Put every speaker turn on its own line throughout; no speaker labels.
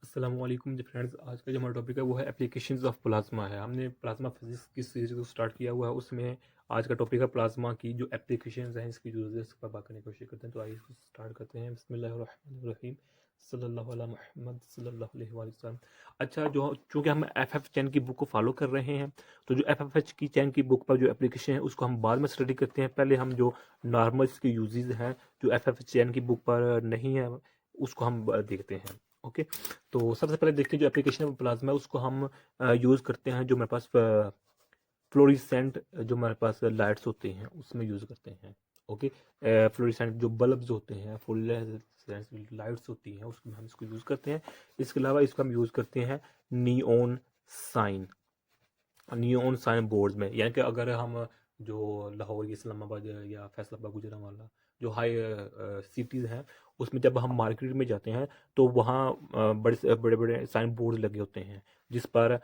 अस्सलाम वालेकुम जी फ्रेंड्स। आज का जो हमारा टॉपिक है वो है एप्लीकेशंस ऑफ प्लाज्मा है। हमने प्लाज्मा फिजिक्स की सीरीज को स्टार्ट किया हुआ है, उसमें आज का टॉपिक है प्लाज्मा की जो एप्लीकेशंस हैं, इसकी यूजेस इस पर बात करने की कोशिश करते हैं। तो आइए इसको स्टार्ट करते हैं। बिस्मिल्लाहिर्रहमानिर्रहीम सल्लल्लाहु अला मुहम्मद सल्लल्लाहु अलैहि वसल्लम। अच्छा, जो चूँकि हम एफ चैन की बुक को फॉलो कर रहे हैं, तो जो एफ की चैन की बुक पर जो एप्लीकेशन है उसको हम बाद में स्टडी करते हैं। पहले हम जो नॉर्मल इसके यूजेस हैं जो एफ चैन की बुक पर नहीं है उसको हम देखते हैं। ओके, तो सबसे पहले देखते हैं जो एप्लीकेशन है प्लाज्मा है उसको हम यूज़ करते हैं। जो मेरे पास फ्लोरिसेंट जो हमारे पास लाइट्स होती हैं उसमें यूज़ करते हैं। ओके, फ्लोरिसेंट जो बल्ब्स होते हैं, फ्लोरिसेंट लाइट्स होती हैं उसमें हम इसको यूज़ करते हैं। इसके अलावा इसको हम यूज़ करते हैं neon sign neon sign boards में। यानी कि अगर हम जो लाहौर, इस्लामाबाद या फैसलाबाद, गुजरांवाला जो हाई सिटीज़ हैं उसमें जब हम मार्केट में जाते हैं तो वहाँ बड़े बड़े साइन बोर्ड लगे होते हैं जिस पर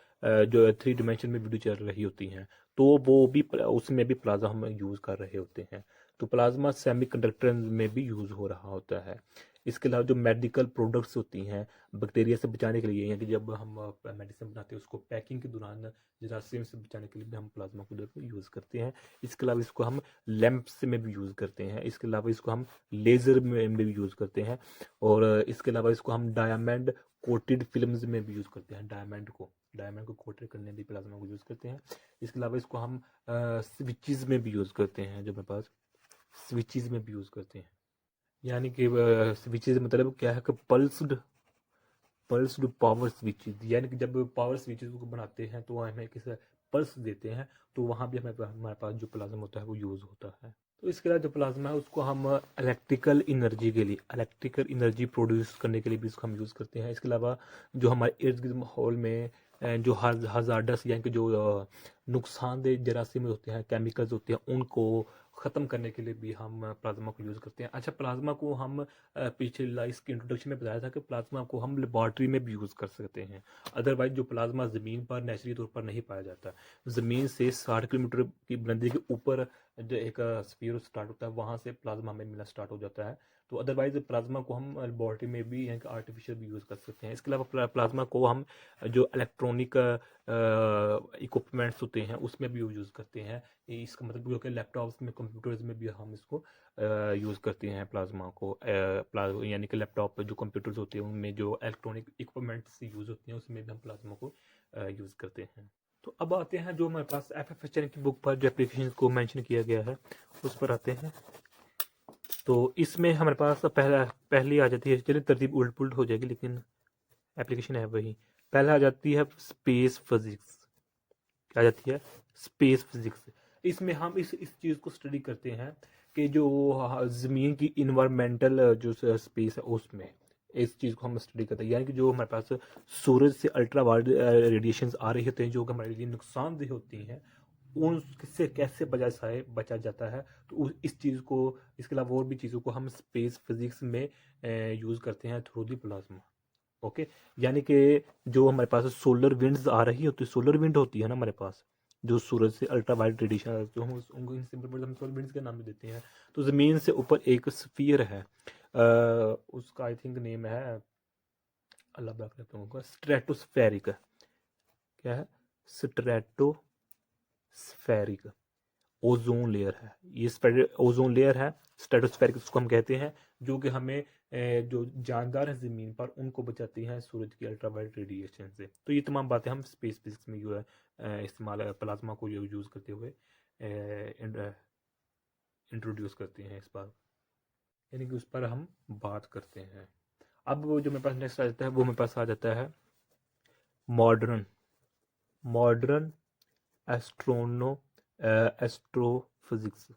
जो 3 डायमेंशन में वीडियो चल रही होती हैं, तो वो भी उसमें भी प्लाज्मा हम यूज़ कर रहे होते हैं। तो प्लाज्मा सेमीकंडक्टर में भी यूज़ हो रहा होता है। इसके अलावा जो मेडिकल प्रोडक्ट्स होती हैं बैक्टीरिया से बचाने के लिए, यानी कि जब हम मेडिसिन बनाते हैं उसको पैकिंग के दौरान जरासीम से बचाने के लिए भी हम प्लाज्मा को यूज़ करते हैं। इसके अलावा इसको हम लैंप्स में भी यूज़ करते हैं। इसके अलावा इसको हम लेज़र में भी यूज़ करते हैं। और इसके अलावा इसको हम डायमंड कोटेड फिल्म्स में भी यूज़ करते हैं। डायमंड को कोटेड करने में भी प्लाज्मा को यूज़ करते हैं। इसके अलावा इसको हम स्विचेस में भी यूज़ करते हैं। जो मेरे पास स्विचेस में भी यूज़ करते हैं, यानी कि स्विचेस मतलब क्या है कि पल्स्ड पावर स्विचेस, यानी कि जब पावर स्विचेस को बनाते हैं तो हमें किस पल्स देते हैं, तो वहाँ भी हमारे पास जो प्लाज्मा होता है वो यूज़ होता है। तो इसके अलावा जो प्लाज्मा है उसको हम इलेक्ट्रिकल एनर्जी प्रोड्यूस करने के लिए भी इसको हम यूज़ करते हैं। इसके अलावा जो हमारे इर्द गिर्द माहौल में जो हजारडस यानी कि जो नुकसानदेह जरासीम होते हैं, केमिकल्स होते हैं, उनको ख़त्म करने के लिए भी हम प्लाज्मा को यूज़ करते हैं। अच्छा, प्लाज्मा को हम पिछले इसके इंट्रोडक्शन में बताया था कि प्लाज्मा को हम लेबॉर्ट्री में भी यूज़ कर सकते हैं। अदरवाइज जो प्लाज्मा ज़मीन पर नेचुरली तौर पर नहीं पाया जाता। ज़मीन से 60 किलोमीटर की बुलंदी के ऊपर जो एक स्फीयर स्टार्ट होता है वहाँ से प्लाज्मा हमें मिलना स्टार्ट हो जाता है। तो अदरवाइज प्लाज्मा को हम लेबॉर्ट्री में भी यानी कि आर्टिफिशियल भी यूज़ कर सकते हैं। इसके अलावा प्लाज्मा को हम जो इलेक्ट्रॉनिक इक्विपमेंट्स होते हैं उसमें भी यूज़ करते हैं। इसका मतलब ये कि लैपटॉप्स में, कंप्यूटर्स में भी हम इसको यूज़ करते हैं प्लाज्मा को। यानी कि लैपटॉप जो कंप्यूटर्स होते हैं उनमें जो इलेक्ट्रॉनिक इक्विपमेंट्स यूज़ होती हैं उसमें भी हम प्लाज्मा को यूज़ करते हैं। तो अब आते हैं जो हमारे पास एफएफएचएन की बुक पर जो एप्लीकेशन को मेंशन किया गया है उस पर आते हैं। तो इसमें हमारे पास पहली आ जाती है, चलिए तरतीब उल्ट पुल्ट हो जाएगी लेकिन एप्लीकेशन है वही। पहला आ जाती है स्पेस फिजिक्स। क्या आ जाती है? Space physics. इसमें हम इस चीज़ को स्टडी करते हैं कि जो ज़मीन की इन्वायरमेंटल जो स्पेस है उसमें इस चीज़ को हम स्टडी करते हैं। यानी कि जो हमारे पास सूरज से अल्ट्रा वायलेट रेडिएशंस आ रही होते हैं जो कि हमारे लिए नुकसानदेह होती हैं, उनसे कैसे बचा जाता है। तो इस चीज़ को, इसके अलावा और भी चीज़ों को हम स्पेस फिजिक्स में यूज़ करते हैं थ्रू दी प्लाज्मा। ओके, यानी कि जो हमारे पास सोलर विंड्स आ रही होती है, सोलर विंड होती है ना हमारे पास, जो सूरज से अल्ट्रा वायलेट रेडिएशन जो हम उनको इन सिंपल वर्ड हम सोलर विंड्स के नाम भी देते हैं। तो ज़मीन से ऊपर एक स्फीयर है, उसका आई थिंक नेम है, अल्लाह बाक करता हूँ, स्ट्रेटोस्फेरिक। क्या है? स्ट्रेटोस्फेरिक ओजोन लेयर है। ये ओजोन लेयर है, स्ट्रेटोस्फेरिक उसको हम कहते हैं, जो कि हमें जो जानदार है ज़मीन पर उनको बचाती हैं सूरज की अल्ट्रावायलेट रेडिएशन से। तो ये तमाम बातें हम स्पेस फिजिक्स में जो है इस्तेमाल प्लाज्मा को यूज़ करते हुए इंट्रोड्यूस करते हैं इस बार, यानी कि उस पर हम बात करते हैं। अब वो जो मेरे पास नेक्स्ट आ जाता है वो मेरे पास आ जाता है मॉडर्न मॉडर्न एस्ट्रोनो एस्ट्रोफिजिक्स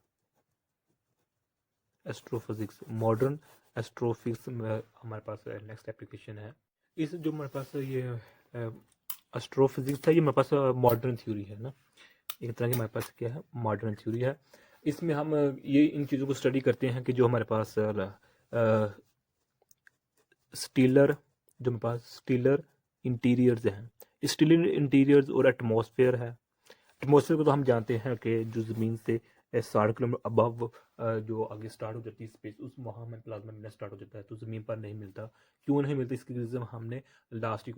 एस्ट्रोफिजिक्स मॉडर्न एस्ट्रोफिजिक्स में हमारे पास नेक्स्ट एप्लीकेशन है। इस जो हमारे पास ये एस्ट्रोफिजिक्स है, ये मेरे पास मॉडर्न थ्योरी है ना, एक तरह की हमारे पास क्या है, मॉडर्न थ्योरी है। इसमें हम ये इन चीज़ों को स्टडी करते हैं कि जो हमारे पास स्टीलर जो हमारे पास स्टीलर इंटीरियर्स हैं, स्टीलर इंटीरियर्स और एटमॉस्फेयर है। एटमॉस्फेयर को तो हम जानते हैं कि जो ज़मीन से 60 किलोमीटर अबव जो आगे स्टार्ट हो जाती है स्पेस, उस वहाँ में प्लाज्मा मिलना स्टार्ट हो जाता है, तो ज़मीन पर नहीं मिलता। क्यों नहीं मिलता, इसकी रीज़न हमने लास्ट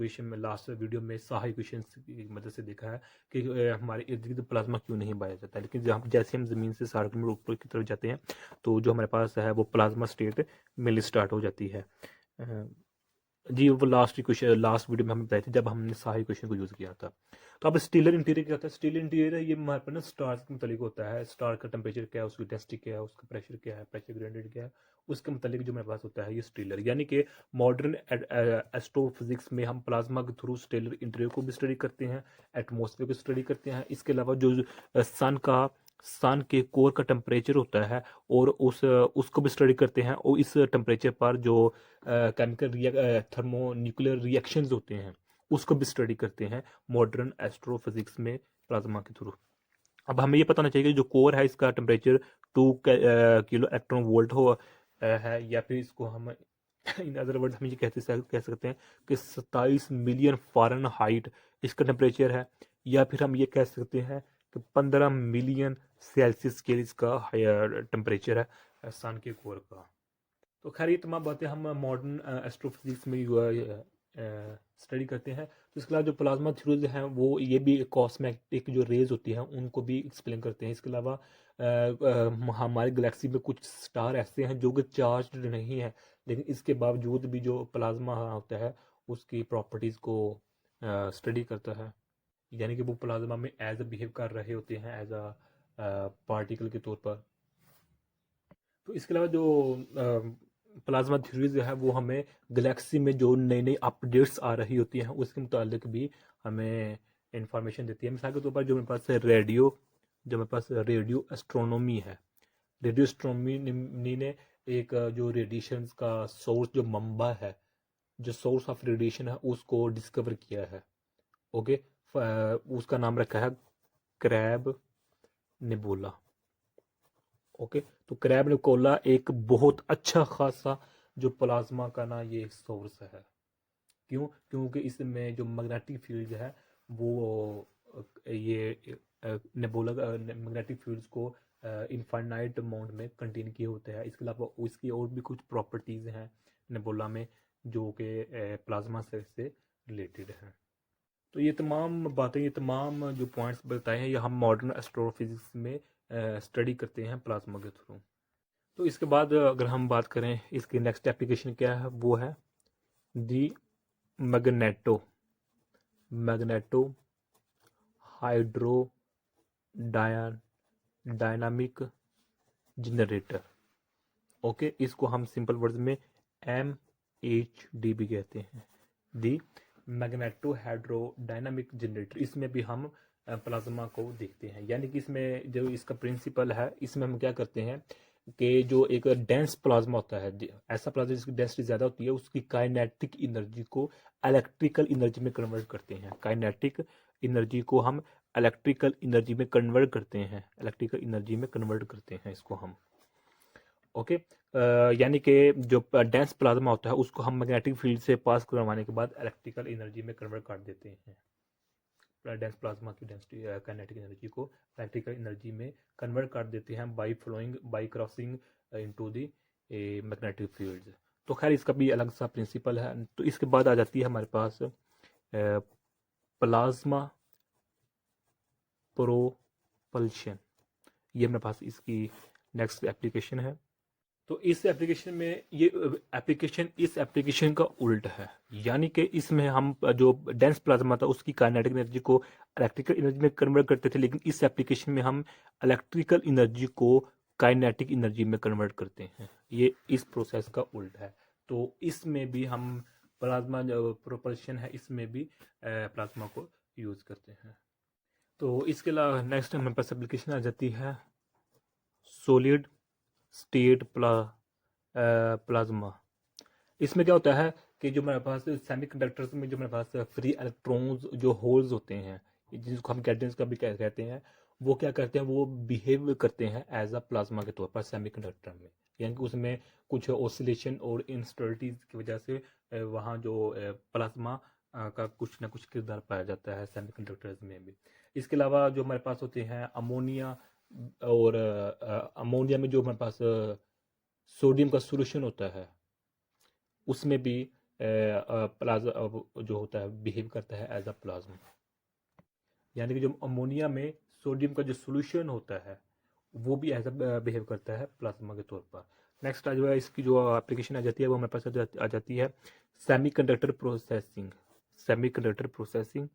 वीडियो में साहा इक्वेशन की मदद से देखा है कि हमारे इर्द गिर्द प्लाज्मा क्यों नहीं पाया जाता। लेकिन जब जैसे हम ज़मीन से 60 किलोमीटर ऊपर की तरफ जाते हैं तो जो हमारे पास है वो प्लाज्मा स्टेट मिलनी स्टार्ट हो जाती है। जी वो लास्ट वीडियो में हमने बताई थी जब हमने साहा इक्वेशन को यूज़ किया था। तो अब स्टीलर इंटीरियर क्या होता है? स्टीलर इंटीरियर ये हमारे पास ना स्टार के मुतालिक होता है। स्टार का टेम्परेचर क्या है, उसकी डेंसिटी क्या है, उसका प्रेशर क्या है, प्रेशर ग्रेडियंट क्या है, उसके मुतालिक जो हमारे पास होता है ये स्टीलर। यानी कि मॉडर्न एस्ट्रोफिजिक्स में हम प्लाज्मा के थ्रू स्टीलर इंटीरियर को भी स्टडी करते हैं, एटमोसफेयर को स्टडी करते हैं। इसके अलावा जो सन के कोर का टेम्परेचर होता है और उसको भी स्टडी करते हैं, और इस टेम्परेचर पर जो केमिकल थर्मो न्यूक्लियर रिएक्शंस होते हैं उसको भी स्टडी करते हैं मॉडर्न एस्ट्रोफिजिक्स में प्लाज्मा के थ्रू। अब हमें ये पता होना चाहिए कि जो कोर है इसका टेम्परेचर 2 किलो इलेक्ट्रॉन वोल्ट है, या फिर इसको हम इन अदर वर्ड हम ये कह सकते हैं कि 27 मिलियन फ़ारेनहाइट इसका टेम्परेचर है, या फिर हम ये कह सकते हैं कि 15 मिलियन सेल्सियस के इसका टेम्परेचर है सन के कोर का। तो खैर ये तमाम बातें हम मॉडर्न एस्ट्रोफिजिक्स में स्टडी करते हैं। तो इसके अलावा जो प्लाज्मा थ्योरीज हैं वो ये भी कॉस्मेटिक जो रेज होती हैं उनको भी एक्सप्लेन करते हैं। इसके अलावा हमारे गैलेक्सी में कुछ स्टार ऐसे हैं जो कि चार्ज नहीं है, लेकिन इसके बावजूद भी जो प्लाज्मा होता है उसकी प्रॉपर्टीज़ को स्टडी करता है। यानी कि वो प्लाज्मा में एज अ बिहेव कर रहे होते हैं एज अ पार्टिकल के तौर पर। तो इसके अलावा जो प्लाज्मा थ्योरीज है वो हमें गैलेक्सी में जो नई नई अपडेट्स आ रही होती हैं उसके मुतालिक भी हमें इंफॉर्मेशन देती है। मिसाल के तौर पर जो मेरे पास रेडियो एस्ट्रोनॉमी है, रेडियो एस्ट्रोनॉमी ने एक जो रेडिएशंस का सोर्स जो मंबा है, जो सोर्स ऑफ रेडिएशन है उसको डिस्कवर किया है। ओके, उसका नाम रखा है क्रैब नेबुला। ओके, तो क्रैब निकोला एक बहुत अच्छा खासा जो प्लाज्मा का ना ये सोर्स है। क्यों? क्योंकि इसमें जो मैग्नेटिक फील्ड है वो ये नेबुला मैग्नेटिक फील्ड्स को इनफाइनाइट अमाउंट में कंटेन किए होते हैं। इसके अलावा उसकी और भी कुछ प्रॉपर्टीज़ हैं नेबुला में जो कि प्लाज्मा से रिलेटेड हैं। तो ये तमाम जो पॉइंट्स बताए हैं ये हम मॉडर्न एस्ट्रोफिजिक्स में स्टडी करते हैं प्लाज्मा के थ्रू। तो इसके बाद अगर हम बात करें इसकी नेक्स्ट एप्लीकेशन क्या है, वो है the magneto magneto hydro dynamic generator. Okay, इसको हम सिंपल वर्ड्स में MHD भी कहते हैं, the magneto hydro dynamic generator. इसमें भी हम प्लाज्मा को देखते हैं। यानी कि इसमें जो इसका प्रिंसिपल है, इसमें हम क्या करते हैं कि जो एक डेंस प्लाज्मा होता है, ऐसा प्लाज्मा जिसकी डेंसिटी ज़्यादा होती है, उसकी काइनेटिक एनर्जी को इलेक्ट्रिकल एनर्जी में कन्वर्ट करते हैं। काइनेटिक एनर्जी को हम इलेक्ट्रिकल एनर्जी में कन्वर्ट करते हैं, इसको हम। ओके, यानी कि जो डेंस प्लाज्मा होता है उसको हम मैग्नेटिक फील्ड से पास करवाने के बाद इलेक्ट्रिकल एनर्जी में कन्वर्ट कर देते हैं। डेंस प्लाज्मा की डेंसिटी काइनेटिक एनर्जी को इलेक्ट्रिकल एनर्जी में कन्वर्ट कर देते हैं by crossing into the magnetic fields. तो खैर इसका भी अलग सा प्रिंसिपल है। तो इसके बाद आ जाती है हमारे पास प्लाज्मा प्रोपल्शन। ये मेरे पास इसकी नेक्स्ट एप्लीकेशन है। तो इस एप्लीकेशन का उल्ट है। यानी कि इसमें हम जो डेंस प्लाज्मा था उसकी काइनेटिक एनर्जी को इलेक्ट्रिकल एनर्जी में कन्वर्ट करते थे, लेकिन इस एप्लीकेशन में हम इलेक्ट्रिकल एनर्जी को काइनेटिक एनर्जी में कन्वर्ट करते हैं। ये इस प्रोसेस का उल्ट है। तो इसमें भी हम प्लाज्मा जो प्रोपल्शन है इसमें भी प्लाज्मा को यूज़ करते हैं। तो इसके अलावा नेक्स्ट हमारे पास एप्लीकेशन आ जाती है सॉलिड स्टेट प्लाज्मा। इसमें क्या होता है कि जो हमारे पास सेमीकंडक्टर्स में जो हमारे पास फ्री इलेक्ट्रॉन्स जो होल्स होते हैं, जिसको हम कैडेंस का भी कहते हैं, वो क्या करते हैं, वो बिहेव करते हैं एज अ प्लाज्मा के तौर पर सेमीकंडक्टर में। यानी कि उसमें कुछ ऑसिलेशन और इंस्टेबिलिटीज की वजह से वहाँ जो प्लाज्मा का कुछ ना कुछ किरदार पाया जाता है सेमीकंडक्टर्स में भी। इसके अलावा जो हमारे पास होते हैं अमोनिया और अमोनिया में जो हमारे पास सोडियम का सोल्यूशन होता है उसमें भी प्लाज्मा जो होता है बिहेव करता है एज अ प्लाज्मा। यानी कि जो अमोनिया में सोडियम का जो सोल्यूशन होता है वो भी एज अ बिहेव करता है प्लाज्मा के तौर पर। नेक्स्ट जो है इसकी जो एप्लीकेशन आ जाती है वो हमारे पास आ जाती है सेमीकंडक्टर प्रोसेसिंग। सेमीकंडक्टर प्रोसेसिंग,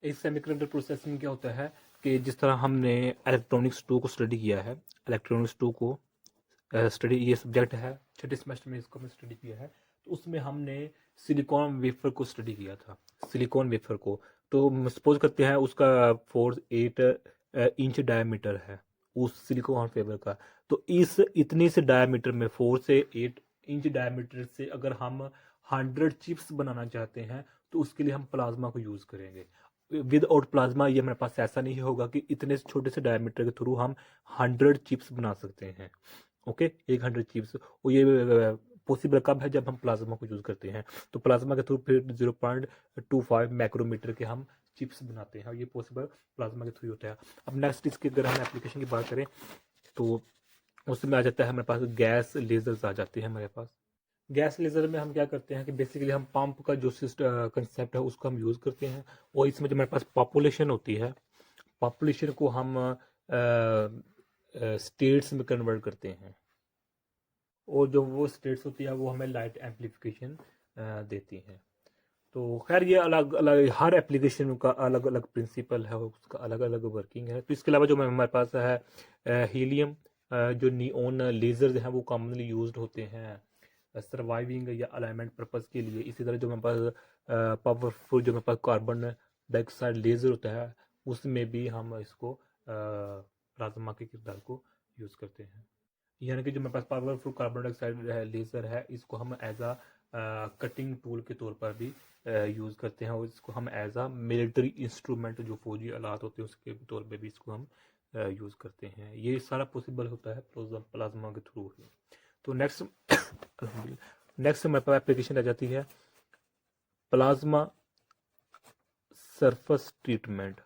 इस सेमीकंडक्टर प्रोसेसिंग में क्या होता है कि जिस तरह हमने इलेक्ट्रॉनिक्स 2 को स्टडी किया है, इलेक्ट्रॉनिक्स 2 को स्टडी ये सब्जेक्ट है, छठे सेमेस्टर में इसको हमने स्टडी किया है, तो उसमें हमने सिलिकॉन वेफर को स्टडी किया था। सिलिकॉन वेफर को तो सपोज करते हैं उसका फोर्स 8 इंच डायमीटर है उस सिलिकॉन वेफर का। तो इस इतने से डायमीटर में 4 से 8 इंच डायमीटर से अगर हम 100 चिप्स बनाना चाहते हैं तो उसके लिए हम प्लाज्मा को यूज़ करेंगे। विद आउट प्लाज्मा ये हमारे पास ऐसा नहीं होगा कि इतने छोटे से डायमीटर के थ्रू हम 100 चिप्स बना सकते हैं। ओके, 100 चिप्स, और ये पॉसिबल कब है जब हम प्लाज्मा को यूज़ करते हैं। तो प्लाज्मा के थ्रू फिर 0.25 माइक्रोमीटर के हम चिप्स बनाते हैं और ये पॉसिबल प्लाज्मा के थ्रू होता है। अब नेक्स्ट इसकी अगर हम एप्लीकेशन की बात करें तो उसमें आ जाता है हमारे पास गैस लेजर्स आ जाते हैं हमारे पास। गैस लेज़र में हम क्या करते हैं कि बेसिकली हम पंप का जो कंसेप्ट है उसको हम यूज़ करते हैं, और इसमें जो हमारे पास पॉपुलेशन होती है, पॉपुलेशन को हम स्टेट्स में कन्वर्ट करते हैं, और जो वो स्टेट्स होती है वो हमें लाइट एम्पलीफिकेशन देती हैं। तो खैर ये अलग अलग हर एप्लीकेशन का अलग अलग प्रिंसिपल है, उसका अलग अलग वर्किंग है। तो इसके अलावा जो हमारे पास है हीलियम, जो नियोन लेजर्स हैं वो कॉमनली यूज्ड होते हैं सर्वाइविंग या अलाइनमेंट पर्पस के लिए। इसी तरह जो हमारे पास पावरफुल जो हमारे पास कार्बन डाइऑक्साइड लेजर होता है उसमें भी हम इसको प्लाज्मा के किरदार को यूज़ करते हैं। यानी कि जो मेरे पास पावरफुल कार्बन डाइऑक्साइड लेज़र है इसको हम एज आ कटिंग टूल के तौर पर भी यूज़ करते हैं, और इसको हम एज आ मिलिट्री इंस्ट्रूमेंट जो फौजी आलात होते हैं उसके तौर पे भी इसको हम यूज़ करते हैं। ये सारा पॉसिबल होता है प्लाज्मा के थ्रू ही। तो नेक्स्ट नेक्स्ट हमारे पास एप्लीकेशन आ जाती है प्लाज्मा सरफेस ट्रीटमेंट।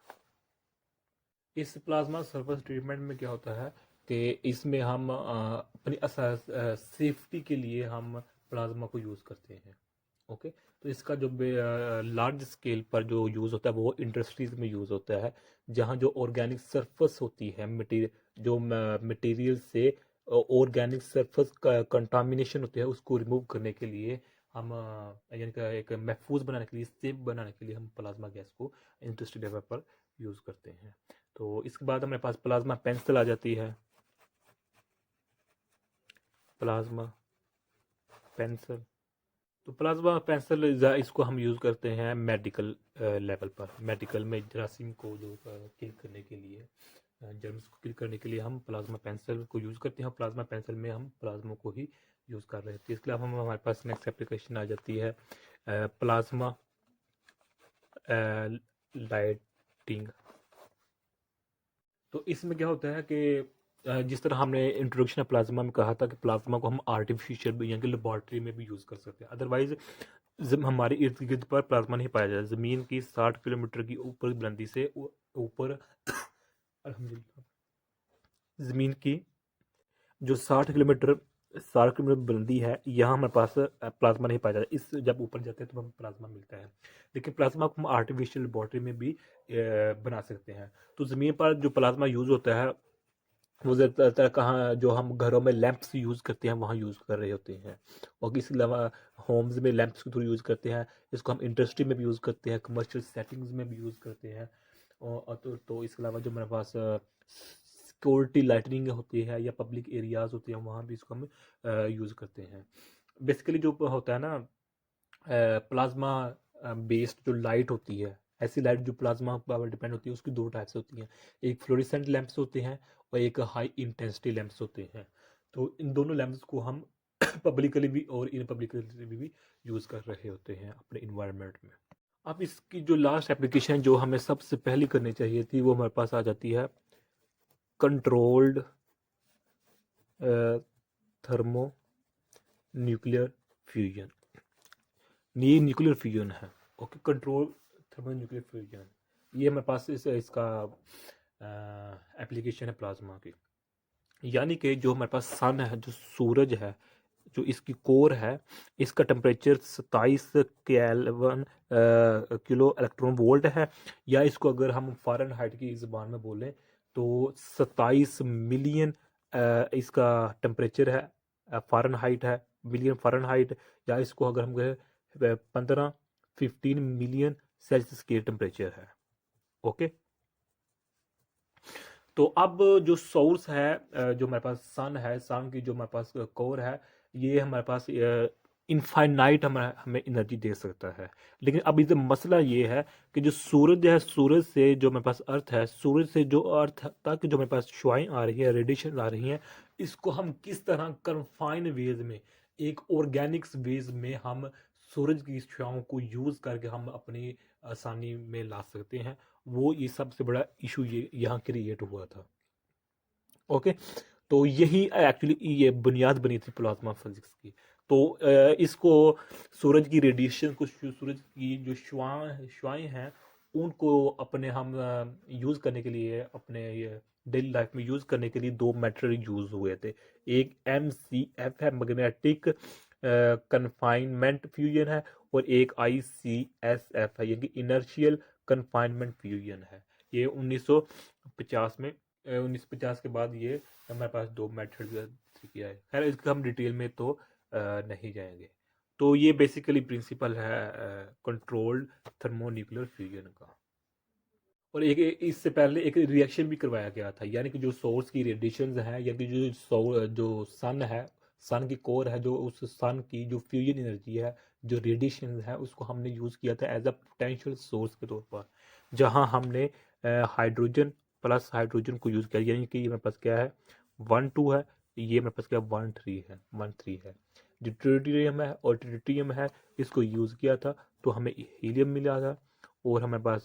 इस प्लाज्मा सरफेस ट्रीटमेंट में क्या होता है कि इसमें हम अपनी सेफ्टी के लिए हम प्लाज्मा को यूज़ करते हैं। ओके, तो इसका जो लार्ज स्केल पर जो यूज़ होता है वो इंडस्ट्रीज में यूज़ होता है, जहाँ जो ऑर्गेनिक सरफेस होती है मटीरियल जो मटेरियल से ऑर्गेनिक सरफेस का कंटामिनेशन होती है उसको रिमूव करने के लिए हम यानी कि एक महफूज बनाने के लिए, सेफ बनाने के लिए हम प्लाज्मा गैस को इंडस्ट्री लेवल पर यूज़ करते हैं। तो इसके बाद हमारे पास प्लाज्मा पेंसिल आ जाती है। प्लाज्मा पेंसिल, तो प्लाज्मा पेंसिल इसको हम यूज़ करते हैं मेडिकल लेवल पर। मेडिकल में जरासीम को जो किल करने के लिए, जर्म्स को किल करने के लिए हम प्लाज्मा पेंसिल को यूज़ करते हैं, और प्लाज्मा पेंसिल में हम प्लाज्मा को ही यूज़ कर रहे थे। इसके अलावा हमारे पास नेक्स्ट एप्लीकेशन आ जाती है प्लाज्मा लाइटिंग। तो इसमें क्या होता है कि जिस तरह हमने इंट्रोडक्शन ऑफ प्लाज्मा में कहा था कि प्लाज्मा को हम आर्टिफिशियल यानी कि लेबॉर्ट्री में भी यूज़ कर सकते हैं, अदरवाइज हमारे इर्द गिर्द पर प्लाज्मा नहीं पाया जाता। ज़मीन की 60 किलोमीटर की ऊपर बुलंदी से ऊपर अल्हम्दुलिल्लाह, ज़मीन की जो 60 किलोमीटर बुलंदी है यहाँ हमारे पास प्लाज्मा नहीं पाया जाता। इस जब ऊपर जाते हैं तो हमें प्लाज्मा मिलता है, लेकिन प्लाज्मा को हम आर्टिफिशियल लेबॉर्ट्री में भी बना सकते हैं। तो ज़मीन पर जो प्लाज्मा यूज़ होता है वो ज़्यादातर कहाँ जो हम घरों में लैंप्स यूज़ करते हैं वहाँ यूज़ कर रहे होते हैं, और इसके अलावा होम्स में लैंप्स के थ्रू यूज़ करते हैं। इसको हम इंडस्ट्री में भी यूज़ करते हैं, कमर्शियल सेटिंग्स में भी यूज़ करते हैं। और तो इसके अलावा जो मेरे पास सिक्योरिटी लाइटनिंग होती है या पब्लिक एरियाज़ होते हैं वहाँ भी इसको हम यूज़ करते हैं। बेसिकली जो होता है ना प्लाज्मा बेस्ड जो लाइट होती है, ऐसी लाइट जो प्लाज्मा पावर डिपेंड होती है उसकी दो टाइप्स होती हैं। एक फ्लोरेसेंट लैंप्स होते हैं और एक हाई इंटेंसिटी लैंप्स होते हैं। तो इन दोनों लैंप्स को हम पब्लिकली भी और इन पब्लिकली भी यूज़ कर रहे होते हैं अपने इन्वायरमेंट में। अब इसकी जो लास्ट एप्लीकेशन जो हमें सबसे पहले करनी चाहिए थी वो हमारे पास आ जाती है कंट्रोल्ड थर्मो न्यूक्लियर फ्यूजन। ये न्यूक्लियर फ्यूजन है। Okay, control thermo nuclear fusion, ये हमारे पास इसका एप्लीकेशन है प्लाज्मा की। यानी कि जो हमारे पास सन है, जो सूरज है, जो इसकी कोर है, इसका temperature 27 kelvin kilo electron volt है, या इसको अगर हम फ़ारेनहाइट की ज़बान में बोलें तो 27 मिलियन इसका टेम्परेचर है, फ़ारेनहाइट है, मिलियन फ़ारेनहाइट, या इसको अगर हम कहें 15 मिलियन सेल्सियस के टेम्परेचर है। ओके, तो अब जो सोर्स है, जो हमारे पास सन है, सन की जो हमारे पास कोर है, ये हमारे पास इनफाइनाइट हमें एनर्जी दे सकता है। लेकिन अब इधर मसला ये है कि जो सूरज है, सूरज से जो हमारे पास अर्थ है, सूरज से जो अर्थ तक जो हमारे पास शुआएं आ रही है, रेडिएशन आ रही हैं, इसको हम किस तरह कन्फाइन वेज में, एक ऑर्गेनिक्स वेज में हम सूरज की शुआओं को यूज़ करके हम अपनी आसानी में ला सकते हैं, वो ये सबसे बड़ा इशू ये यहाँ क्रिएट हुआ था। ओके, तो यही एक्चुअली ये बुनियाद बनी थी प्लाज्मा फिजिक्स की। तो इसको सूरज की रेडिएशन को, सूरज की जो शुआएं हैं, उनको अपने हम यूज़ करने के लिए, अपने ये डेली लाइफ में यूज़ करने के लिए दो मेथड यूज़ हुए थे। एक MCF है, मैग्नेटिक कन्फाइनमेंट फ्यूजन है, और एक ICSF है, यानी इनर्शियल कन्फाइनमेंट फ्यूजन है। ये 1950 में 1950 के बाद ये हमारे पास दो मेथड किया है। खैर इसका हम डिटेल में तो नहीं जाएंगे। तो ये बेसिकली प्रिंसिपल है कंट्रोल्ड थर्मोन्यूक्लियर फ्यूजन का। और एक इससे पहले एक रिएक्शन भी करवाया गया था, यानी कि जो सोर्स की रेडिएशन है, यानी जो सन है, सन की कोर है, जो उस सन की जो फ्यूजन एनर्जी है, जो रेडिएशन है, उसको हमने यूज़ किया था एज अ पोटेंशियल सोर्स के तौर पर, जहां हमने हाइड्रोजन प्लस हाइड्रोजन को यूज़ किया। यानी कि ये मेरे पास क्या है, 1 2 है, ये मेरे पास क्या 1 3 है। जो ट्रिटियम है और ट्रिटियम है, इसको यूज़ किया था तो हमें हीलियम मिला था, और हमारे पास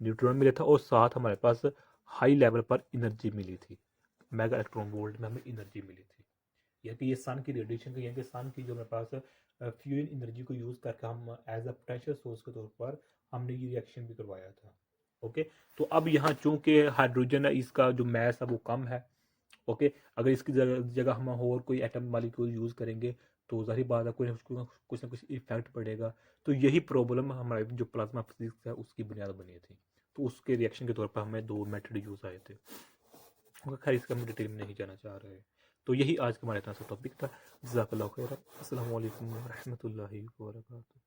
न्यूट्रॉन मिला था, और साथ हमारे पास हाई लेवल पर एनर्जी मिली थी, मेगा इलेक्ट्रॉन वोल्ट में हमें एनर्जी मिली थी। यानी कि ये सन की रेडिएशन का, यानी कि सन की जो हमारे पास फ्यूजन एनर्जी को यूज़ करके हम एज अ पोटेंशियल सोर्स के तौर पर हमने ये रिएक्शन भी करवाया था। ओके, तो अब यहाँ चूंकि हाइड्रोजन है, इसका जो मैस है वो कम है। ओके, अगर इसकी जगह हम और कोई एटम मालिक्यूल यूज़ करेंगे तो जाहिर बात है कुछ ना कुछ इफेक्ट पड़ेगा। तो यही प्रॉब्लम हमारे जो प्लाज्मा फिजिक्स है उसकी बुनियाद बनी थी। तो उसके रिएक्शन के तौर पर हमें दो मेथड यूज़ आए थे। खैर इसका हम डिटेल में नहीं जाना चाह रहे। तो यही आज का हमारे तरह से टॉपिक था। जज़ाकल्लाहु खैरन। अस्सलामु अलैकुम व रहमतुल्लाहि व बरकातुहू।